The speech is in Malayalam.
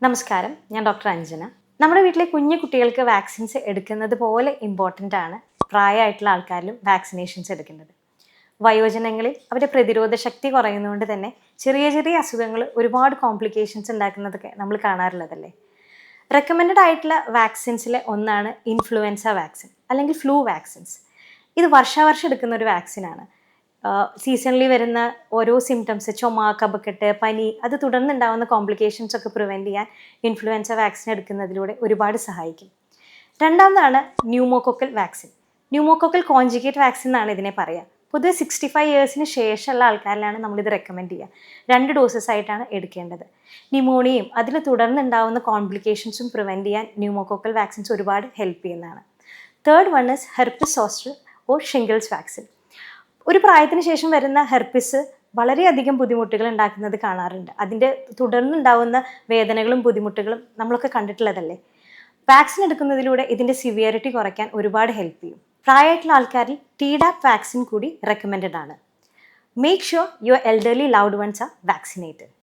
നമസ്കാരം, ഞാൻ ഡോക്ടർ അഞ്ജന. നമ്മുടെ വീട്ടിലെ കുഞ്ഞു കുട്ടികൾക്ക് വാക്സിൻസ് എടുക്കുന്നത് പോലെ ഇമ്പോർട്ടൻ്റ് ആണ് പ്രായമായിട്ടുള്ള ആൾക്കാരിലും വാക്സിനേഷൻസ് എടുക്കുന്നത്. വയോജനങ്ങളിൽ അവരുടെ പ്രതിരോധ ശക്തി കുറയുന്നതുകൊണ്ട് തന്നെ ചെറിയ ചെറിയ അസുഖങ്ങൾ ഒരുപാട് കോംപ്ലിക്കേഷൻസ് ഉണ്ടാക്കുന്നതൊക്കെ നമ്മൾ കാണാറുള്ളതല്ലേ. റെക്കമെൻഡഡ് ആയിട്ടുള്ള വാക്സിൻസിൽ ഒന്നാണ് ഇൻഫ്ലുവൻസ വാക്സിൻ അല്ലെങ്കിൽ ഫ്ലൂ വാക്സിൻസ്. ഇത് വർഷാവർഷം എടുക്കുന്ന ഒരു വാക്സിനാണ്. സീസണലി വരുന്ന ഓരോ സിംറ്റംസ്, ചുമ, കഫക്കെട്ട്, പനി, അത് തുടർന്നുണ്ടാകുന്ന കോംപ്ലിക്കേഷൻസ് ഒക്കെ പ്രിവെൻറ്റ് ചെയ്യാൻ ഇൻഫ്ലുവൻസ വാക്സിൻ എടുക്കുന്നതിലൂടെ ഒരുപാട് സഹായിക്കും. രണ്ടാമതാണ് pneumococcal vaccine. Pneumococcal conjugate vaccine എന്നാണ് ഇതിനെ പറയുക. പൊതുവെ 65 ഇയേഴ്സിന് ശേഷമുള്ള ആൾക്കാരിലാണ് നമ്മളിത് റെക്കമെൻഡ് ചെയ്യുക. 2 ഡോസസ് ആയിട്ടാണ് എടുക്കേണ്ടത്. ന്യൂമോണിയയും അതിൽ തുടർന്നുണ്ടാകുന്ന കോംപ്ലിക്കേഷൻസും പ്രിവെൻറ്റ് ചെയ്യാൻ ന്യൂമോകോക്കൽ വാക്സിൻസ് ഒരുപാട് ഹെൽപ്പ് ചെയ്യുന്നതാണ്. Third one is herpes zoster or shingles vaccine. ഒരു പ്രായത്തിന് ശേഷം വരുന്ന ഹെർപ്പിസ് വളരെയധികം ബുദ്ധിമുട്ടുകൾ ഉണ്ടാക്കുന്നത് കാണാറുണ്ട്. അതിൻ്റെ തുടർന്നുണ്ടാവുന്ന വേദനകളും ബുദ്ധിമുട്ടുകളും നമ്മളൊക്കെ കണ്ടിട്ടുള്ളതല്ലേ. വാക്സിൻ എടുക്കുന്നതിലൂടെ ഇതിൻ്റെ സിവിയറിറ്റി കുറയ്ക്കാൻ ഒരുപാട് ഹെൽപ്പ് ചെയ്യും. പ്രായമായിട്ടുള്ള ആൾക്കാരിൽ ടിഡാപ്പ് വാക്സിൻ കൂടി റെക്കമെൻഡഡ് ആണ്. Make sure your elderly loved ones are vaccinated.